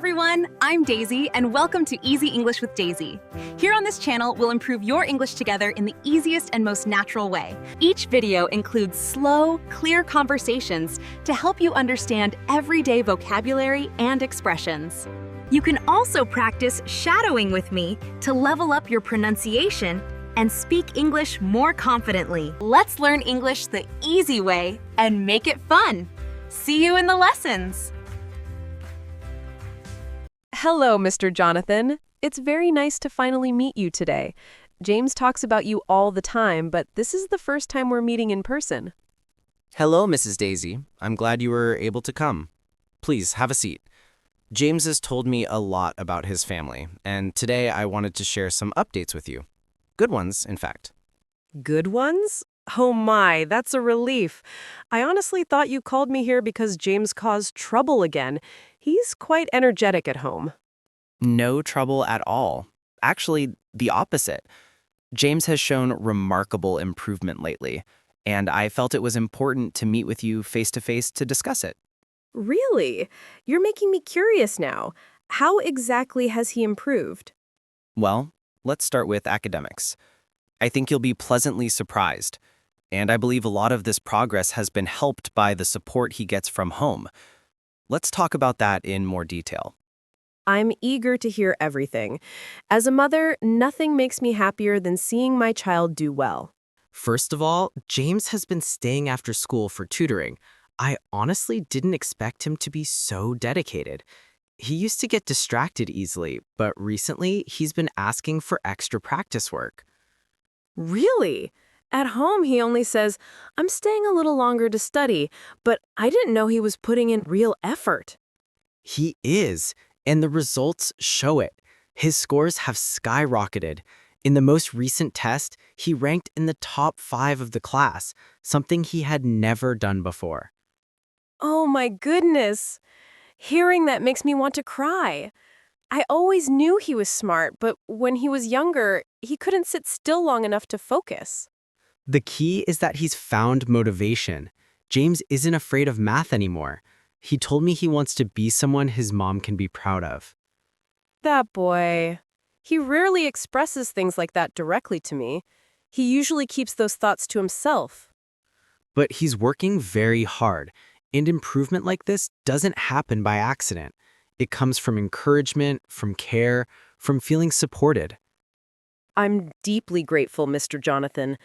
everyone, I'm Daisy, and welcome to Easy English with Daisy. Here on this channel, we'll improve your English together in the easiest and most natural way. Each video includes slow, clear conversations to help you understand everyday vocabulary and expressions. You can also practice shadowing with me to level up your pronunciation and speak English more confidently. Let's learn English the easy way and make it fun. See you in the lessons! Hello, Mr. Jonathan. It's very nice to finally meet you today. James talks about you all the time, but this is the first time we're meeting in person. Hello, Mrs. Daisy. I'm glad you were able to come. Please, have a seat. James has told me a lot about his family, and today I wanted to share some updates with you. Good ones, in fact. Good ones? Oh my, that's a relief. I honestly thought you called me here because James caused trouble again. He's quite energetic at home. No trouble at all. Actually, the opposite. James has shown remarkable improvement lately, and I felt it was important to meet with you face-to-face to discuss it. Really? You're making me curious now. How exactly has he improved? Well, let's start with academics. I think you'll be pleasantly surprised, and I believe a lot of this progress has been helped by the support he gets from home. Let's talk about that in more detail. I'm eager to hear everything. As a mother, nothing makes me happier than seeing my child do well. First of all, James has been staying after school for tutoring. I honestly didn't expect him to be so dedicated. He used to get distracted easily, but recently he's been asking for extra practice work. Really? At home, he only says, "I'm staying a little longer to study," but I didn't know he was putting in real effort. He is, and the results show it. His scores have skyrocketed. In the most recent test, he ranked in the top 5 of the class, something he had never done before. Oh my goodness. Hearing that makes me want to cry. I always knew he was smart, but when he was younger, he couldn't sit still long enough to focus. The key is that he's found motivation. James isn't afraid of math anymore. He told me he wants to be someone his mom can be proud of. That boy. He rarely expresses things like that directly to me. He usually keeps those thoughts to himself. But he's working very hard, and improvement like this doesn't happen by accident. It comes from encouragement, from care, from feeling supported. I'm deeply grateful, Mr. Jonathan.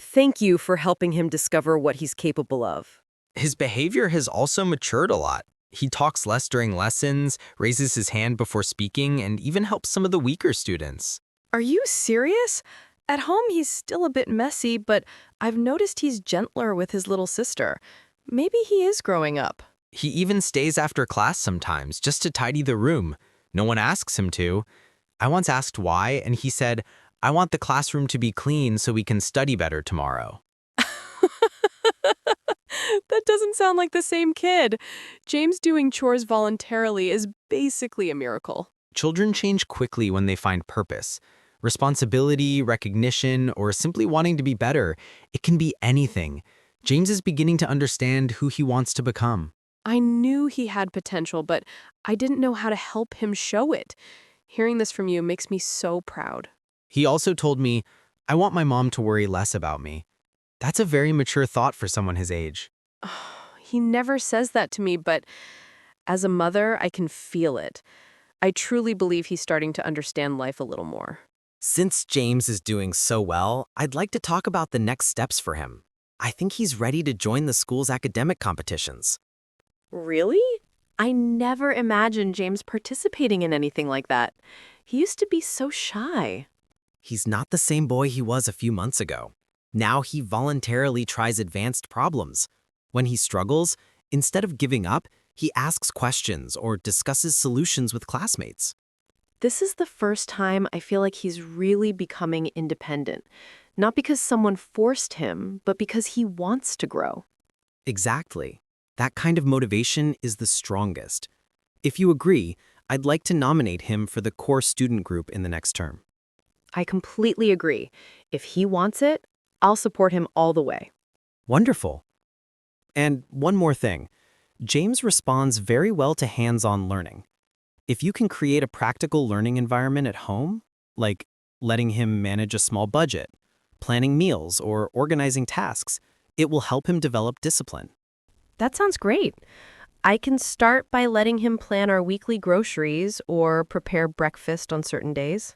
Thank you for helping him discover what he's capable of. His behavior has also matured a lot. He talks less during lessons, raises his hand before speaking, and even helps some of the weaker students. Are you serious? At home, he's still a bit messy, but I've noticed he's gentler with his little sister. Maybe he is growing up. He even stays after class sometimes just to tidy the room. No one asks him to. I once asked why, and he said, "I want the classroom to be clean so we can study better tomorrow." That doesn't sound like the same kid. James doing chores voluntarily is basically a miracle. Children change quickly when they find purpose. Responsibility, recognition, or simply wanting to be better. It can be anything. James is beginning to understand who he wants to become. I knew he had potential, but I didn't know how to help him show it. Hearing this from you makes me so proud. He also told me, "I want my mom to worry less about me." That's a very mature thought for someone his age. He never says that to me, but as a mother, I can feel it. I truly believe he's starting to understand life a little more. Since James is doing so well, I'd like to talk about the next steps for him. I think he's ready to join the school's academic competitions. Really? I never imagined James participating in anything like that. He used to be so shy. He's not the same boy he was a few months ago. Now he voluntarily tries advanced problems. When he struggles, instead of giving up, he asks questions or discusses solutions with classmates. This is the first time I feel like he's really becoming independent. Not because someone forced him, but because he wants to grow. Exactly. That kind of motivation is the strongest. If you agree, I'd like to nominate him for the core student group in the next term. I completely agree. If he wants it, I'll support him all the way. Wonderful. And one more thing. James responds very well to hands-on learning. If you can create a practical learning environment at home, like letting him manage a small budget, planning meals, or organizing tasks, it will help him develop discipline. That sounds great. I can start by letting him plan our weekly groceries or prepare breakfast on certain days.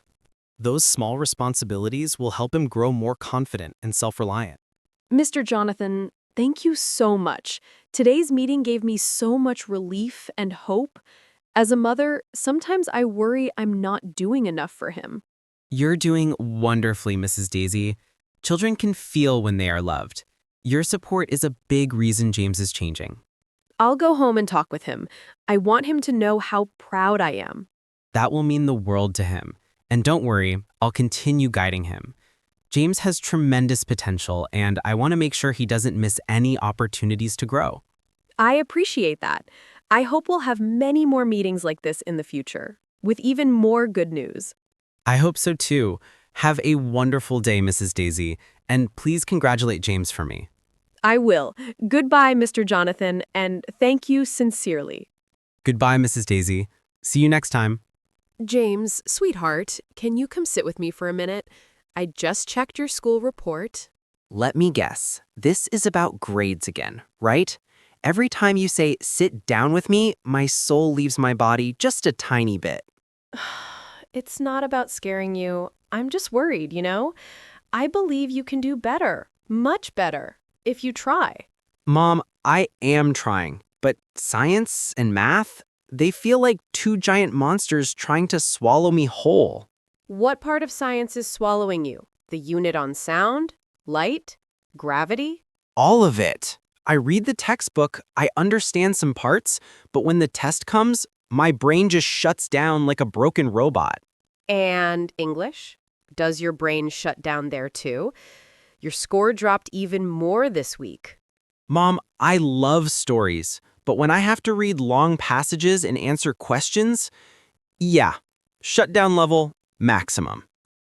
Those small responsibilities will help him grow more confident and self-reliant. Mr. Jonathan, thank you so much. Today's meeting gave me so much relief and hope. As a mother, sometimes I worry I'm not doing enough for him. You're doing wonderfully, Mrs. Daisy. Children can feel when they are loved. Your support is a big reason James is changing. I'll go home and talk with him. I want him to know how proud I am. That will mean the world to him. And don't worry, I'll continue guiding him. James has tremendous potential, and I want to make sure he doesn't miss any opportunities to grow. I appreciate that. I hope we'll have many more meetings like this in the future, with even more good news. I hope so too. Have a wonderful day, Mrs. Daisy, and please congratulate James for me. I will. Goodbye, Mr. Jonathan, and thank you sincerely. Goodbye, Mrs. Daisy. See you next time. James, sweetheart, can you come sit with me for a minute? I just checked your school report. Let me guess. This is about grades again, right? Every time you say, sit down with me, my soul leaves my body just a tiny bit. It's not about scaring you. I'm just worried, you know? I believe you can do better, much better, if you try. Mom, I am trying, but science and math, they feel like two giant monsters trying to swallow me whole. What part of science is swallowing you? The unit on sound? Light? Gravity? All of it. I read the textbook, I understand some parts, but when the test comes, my brain just shuts down like a broken robot. And English? Does your brain shut down there too? Your score dropped even more this week. Mom, I love stories, but when I have to read long passages and answer questions, yeah, shutdown level, maximum.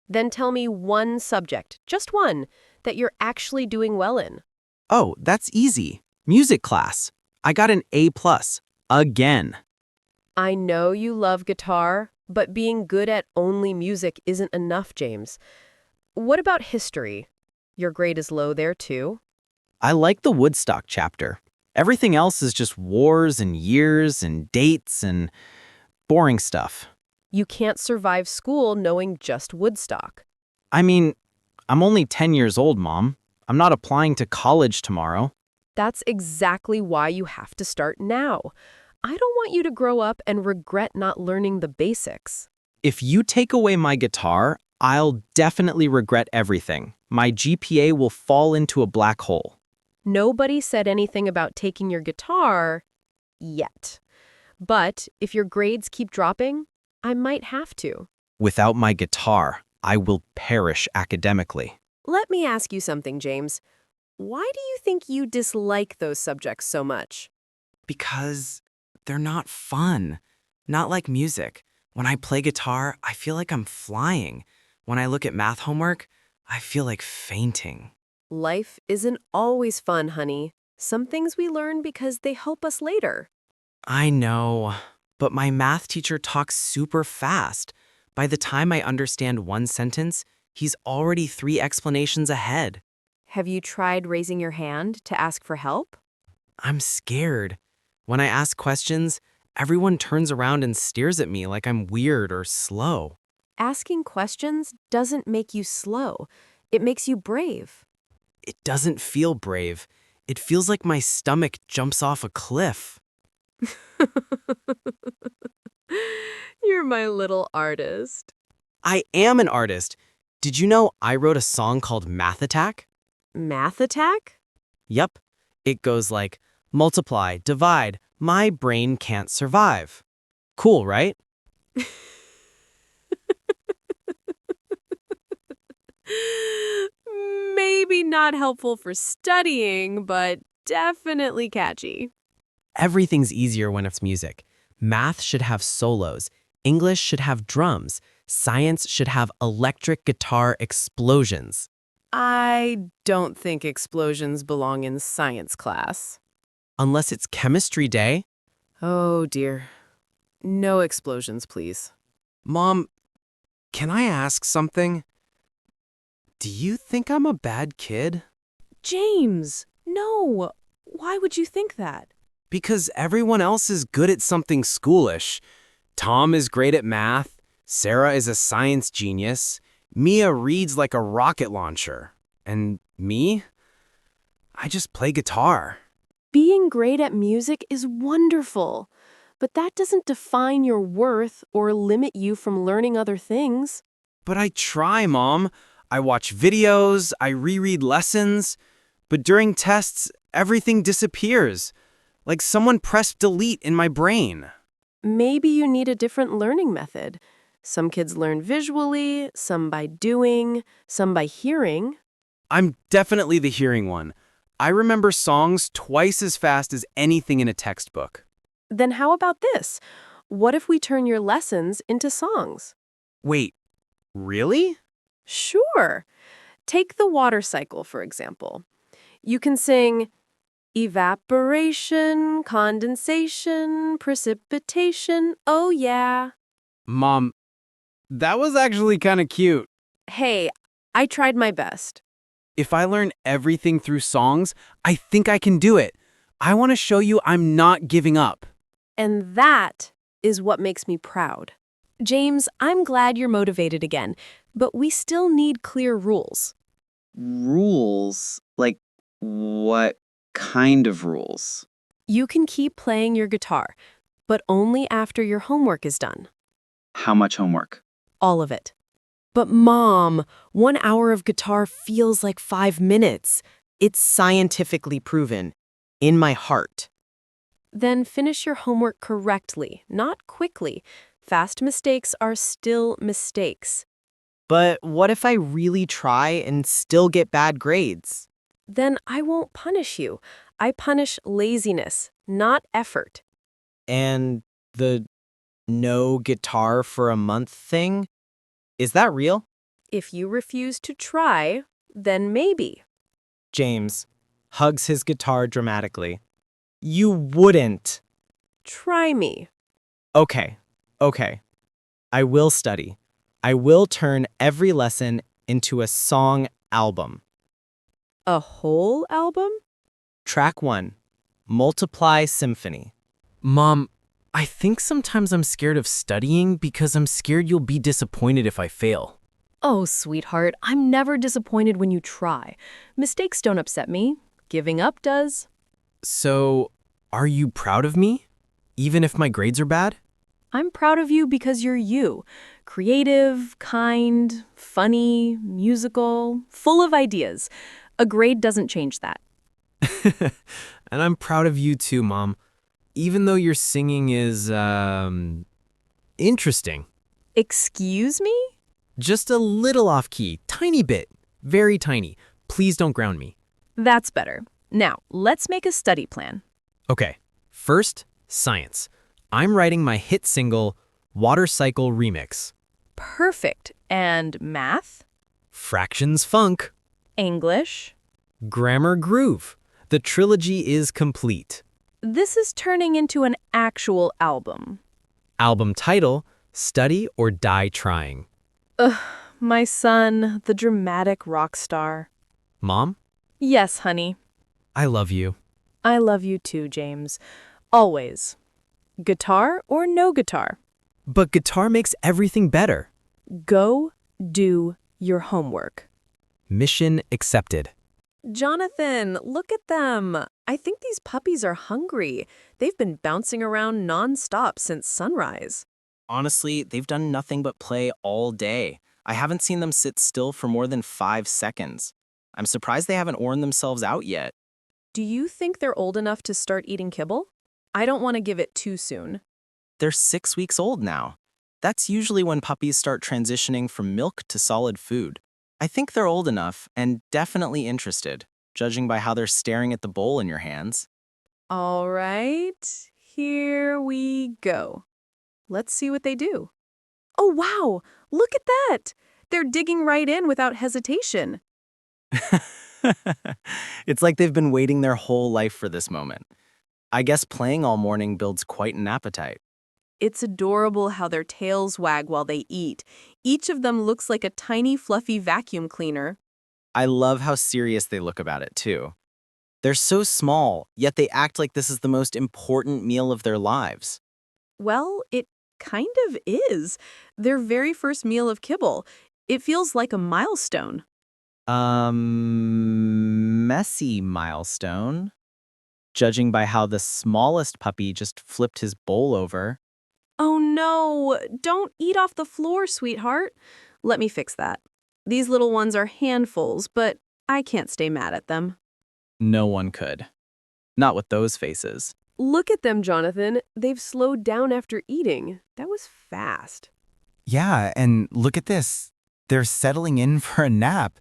Then tell me one subject, just one, that you're actually doing well in. Oh, that's easy. Music class. I got an A+, again. I know you love guitar, but being good at only music isn't enough, James. What about history? Your grade is low there too. I like the Woodstock chapter. Everything else is just wars and years and dates and boring stuff. You can't survive school knowing just Woodstock. I mean, I'm only 10 years old, Mom. I'm not applying to college tomorrow. That's exactly why you have to start now. I don't want you to grow up and regret not learning the basics. If you take away my guitar, I'll definitely regret everything. My GPA will fall into a black hole. Nobody said anything about taking your guitar yet. But if your grades keep dropping, I might have to. Without my guitar, I will perish academically. Let me ask you something, James. Why do you think you dislike those subjects so much? Because they're not fun. Not like music. When I play guitar, I feel like I'm flying. When I look at math homework, I feel like fainting. Life isn't always fun, honey. Some things we learn because they help us later. I know, but my math teacher talks super fast. By the time I understand one sentence, he's already 3 explanations ahead. Have you tried raising your hand to ask for help? I'm scared. When I ask questions, everyone turns around and stares at me like I'm weird or slow. Asking questions doesn't make you slow. It makes you brave. It doesn't feel brave. It feels like my stomach jumps off a cliff. You're my little artist. I am an artist. Did you know I wrote a song called Math Attack? Math attack? Yep. It goes like, multiply, divide, my brain can't survive. Cool, right? Maybe not helpful for studying, but definitely catchy. Everything's easier when it's music. Math should have solos. English should have drums. Science should have electric guitar explosions. I don't think explosions belong in science class. Unless it's chemistry day. Oh dear. No explosions, please. Mom, can I ask something? Do you think I'm a bad kid? James, no. Why would you think that? Because everyone else is good at something schoolish. Tom is great at math. Sarah is a science genius. Mia reads like a rocket launcher. And me? I just play guitar. Being great at music is wonderful, but that doesn't define your worth or limit you from learning other things. But I try, Mom. I watch videos, I reread lessons. But during tests, everything disappears. Like someone pressed delete in my brain. Maybe you need a different learning method. Some kids learn visually, some by doing, some by hearing. I'm definitely the hearing one. I remember songs twice as fast as anything in a textbook. Then how about this? What if we turn your lessons into songs? Wait, really? Sure. Take the water cycle, for example. You can sing evaporation, condensation, precipitation, oh yeah. Mom, that was actually kind of cute. Hey, I tried my best. If I learn everything through songs, I think I can do it. I want to show you I'm not giving up. And that is what makes me proud. James, I'm glad you're motivated again, but we still need clear rules. Rules? Like, what kind of rules? You can keep playing your guitar, but only after your homework is done. How much homework? All of it. But Mom, 1 hour of guitar feels like 5 minutes. It's scientifically proven. In my heart. Then finish your homework correctly, not quickly. Fast mistakes are still mistakes. But what if I really try and still get bad grades? Then I won't punish you. I punish laziness, not effort. And the no guitar for a month thing? Is that real? If you refuse to try, then maybe. James hugs his guitar dramatically. You wouldn't. Try me. Okay. I will study. I will turn every lesson into a song album. A whole album? Track 1. Multiply Symphony. Mom, I think sometimes I'm scared of studying because I'm scared you'll be disappointed if I fail. Oh, sweetheart, I'm never disappointed when you try. Mistakes don't upset me. Giving up does. So, are you proud of me? Even if my grades are bad? I'm proud of you because you're you. Creative, kind, funny, musical, full of ideas. A grade doesn't change that. And I'm proud of you too, Mom. Even though your singing is, interesting. Excuse me? Just a little off-key, tiny bit. Very tiny. Please don't ground me. That's better. Now, let's make a study plan. Okay, first, science. I'm writing my hit single, Water Cycle Remix. Perfect. And math? Fractions Funk. English? Grammar Groove. The trilogy is complete. This is turning into an actual album. Album title, Study or Die Trying. Ugh, my son, the dramatic rock star. Mom, Yes, honey. I love you. I love you too, James. Always. Guitar or no guitar? But guitar makes everything better. Go do your homework. Mission accepted. Jonathan, look at them. I think these puppies are hungry. They've been bouncing around non-stop since sunrise. Honestly, they've done nothing but play all day. I haven't seen them sit still for more than 5 seconds. I'm surprised they haven't worn themselves out yet. Do you think they're old enough to start eating kibble? I don't want to give it too soon. They're 6 weeks old now. That's usually when puppies start transitioning from milk to solid food. I think they're old enough and definitely interested, judging by how they're staring at the bowl in your hands. All right, here we go. Let's see what they do. Oh, wow, look at that. They're digging right in without hesitation. It's like they've been waiting their whole life for this moment. I guess playing all morning builds quite an appetite. It's adorable how their tails wag while they eat. Each of them looks like a tiny, fluffy vacuum cleaner. I love how serious they look about it, too. They're so small, yet they act like this is the most important meal of their lives. Well, it kind of is. Their very first meal of kibble. It feels like a milestone. Messy milestone. Judging by how the smallest puppy just flipped his bowl over. Oh no, don't eat off the floor, sweetheart. Let me fix that. These little ones are handfuls, but I can't stay mad at them. No one could. Not with those faces. Look at them, Jonathan. They've slowed down after eating. That was fast. Yeah, and look at this. They're settling in for a nap.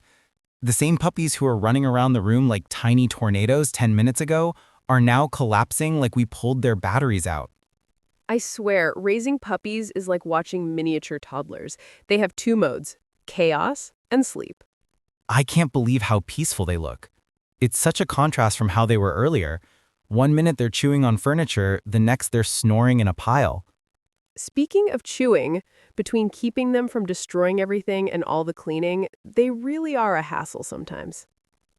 The same puppies who were running around the room like tiny tornadoes 10 minutes ago are now collapsing like we pulled their batteries out. I swear, raising puppies is like watching miniature toddlers. They have two modes, chaos and sleep. I can't believe how peaceful they look. It's such a contrast from how they were earlier. 1 minute they're chewing on furniture, the next they're snoring in a pile. Speaking of chewing, between keeping them from destroying everything and all the cleaning, they really are a hassle sometimes.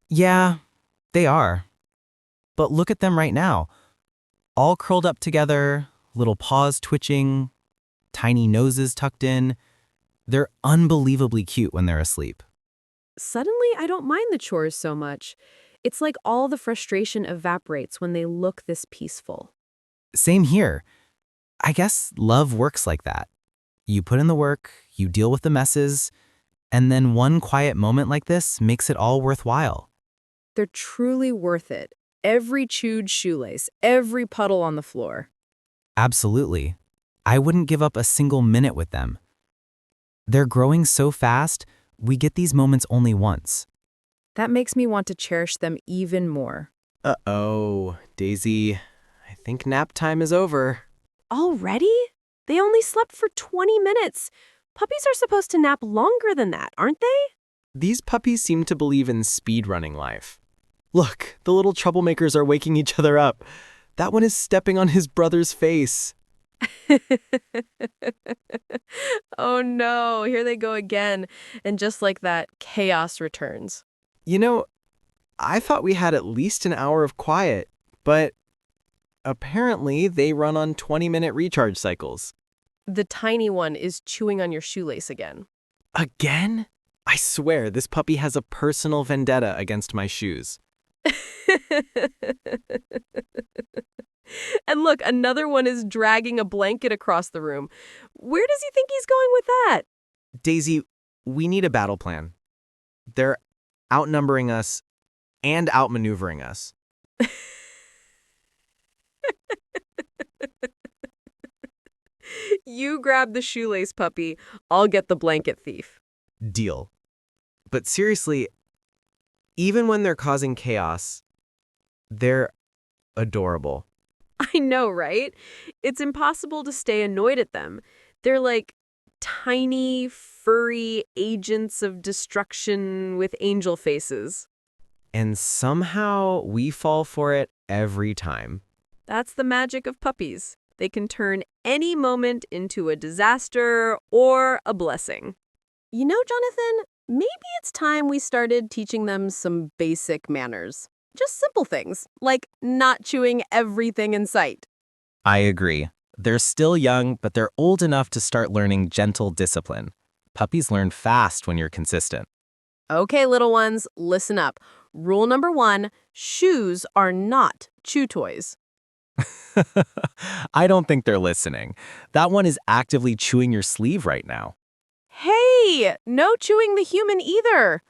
Yeah, they are. But look at them right now. All curled up together, little paws twitching, tiny noses tucked in. They're unbelievably cute when they're asleep. Suddenly, I don't mind the chores so much. It's like all the frustration evaporates when they look this peaceful. Same here. I guess love works like that. You put in the work, you deal with the messes, and then one quiet moment like this makes it all worthwhile. They're truly worth it. Every chewed shoelace, every puddle on the floor. Absolutely. I wouldn't give up a single minute with them. They're growing so fast, we get these moments only once. That makes me want to cherish them even more. Uh-oh, Daisy. I think nap time is over. Already? They only slept for 20 minutes. Puppies are supposed to nap longer than that, aren't they? These puppies seem to believe in speedrunning life. Look, the little troublemakers are waking each other up. That one is stepping on his brother's face. Oh no, here they go again. And just like that, chaos returns. You know, I thought we had at least an hour of quiet, but apparently they run on 20-minute recharge cycles. The tiny one is chewing on your shoelace again. Again? I swear, this puppy has a personal vendetta against my shoes. And look, another one is dragging a blanket across the room. Where does he think he's going with that? Daisy, we need a battle plan. They're outnumbering us and outmaneuvering us. You grab the shoelace puppy. I'll get the blanket thief. Deal. But seriously, even when they're causing chaos, they're adorable. I know, right? It's impossible to stay annoyed at them. They're like tiny, furry agents of destruction with angel faces. And somehow we fall for it every time. That's the magic of puppies. They can turn any moment into a disaster or a blessing. You know, Jonathan, maybe it's time we started teaching them some basic manners. Just simple things, like not chewing everything in sight. I agree. They're still young, but they're old enough to start learning gentle discipline. Puppies learn fast when you're consistent. Okay, little ones, listen up. Rule number 1, shoes are not chew toys. I don't think they're listening. That one is actively chewing your sleeve right now. Hey, no chewing the human either.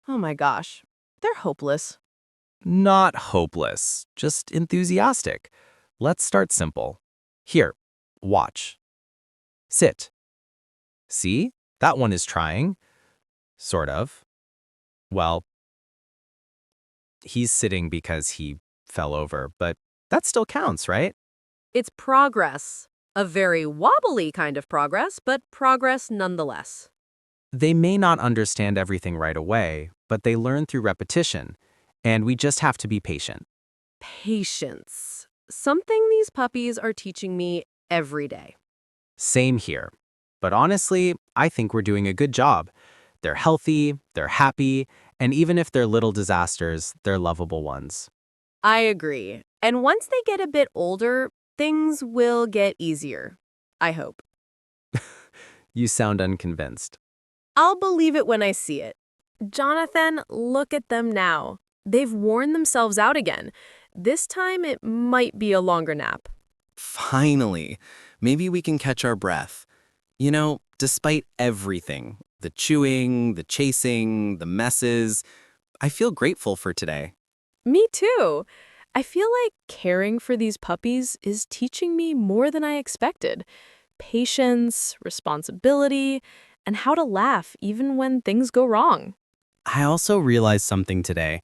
Oh my gosh, they're hopeless. Not hopeless, just enthusiastic. Let's start simple. Here, watch. Sit. See? That one is trying. Sort of. Well, he's sitting because he fell over, but that still counts, right? It's progress. A very wobbly kind of progress, but progress nonetheless. They may not understand everything right away, but they learn through repetition, and we just have to be patient. Patience. Something these puppies are teaching me every day. Same here. But honestly, I think we're doing a good job. They're healthy, they're happy, and even if they're little disasters, they're lovable ones. I agree. And once they get a bit older, things will get easier. I hope. You sound unconvinced. I'll believe it when I see it. Jonathan, look at them now. They've worn themselves out again. This time it might be a longer nap. Finally, maybe we can catch our breath. You know, despite everything, the chewing, the chasing, the messes, I feel grateful for today. Me too. I feel like caring for these puppies is teaching me more than I expected. Patience, responsibility, and how to laugh even when things go wrong. I also realized something today.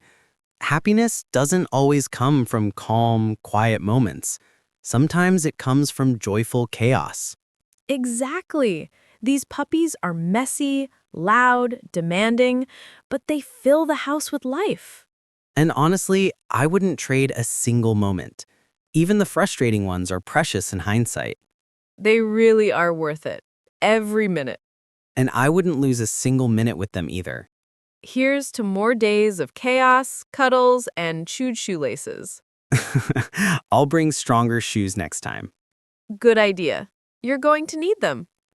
Happiness doesn't always come from calm, quiet moments. Sometimes it comes from joyful chaos. Exactly. These puppies are messy, loud, demanding, but they fill the house with life. And honestly, I wouldn't trade a single moment. Even the frustrating ones are precious in hindsight. They really are worth it. Every minute. And I wouldn't lose a single minute with them either. Here's to more days of chaos, cuddles, and chewed shoelaces. I'll bring stronger shoes next time. Good idea. You're going to need them.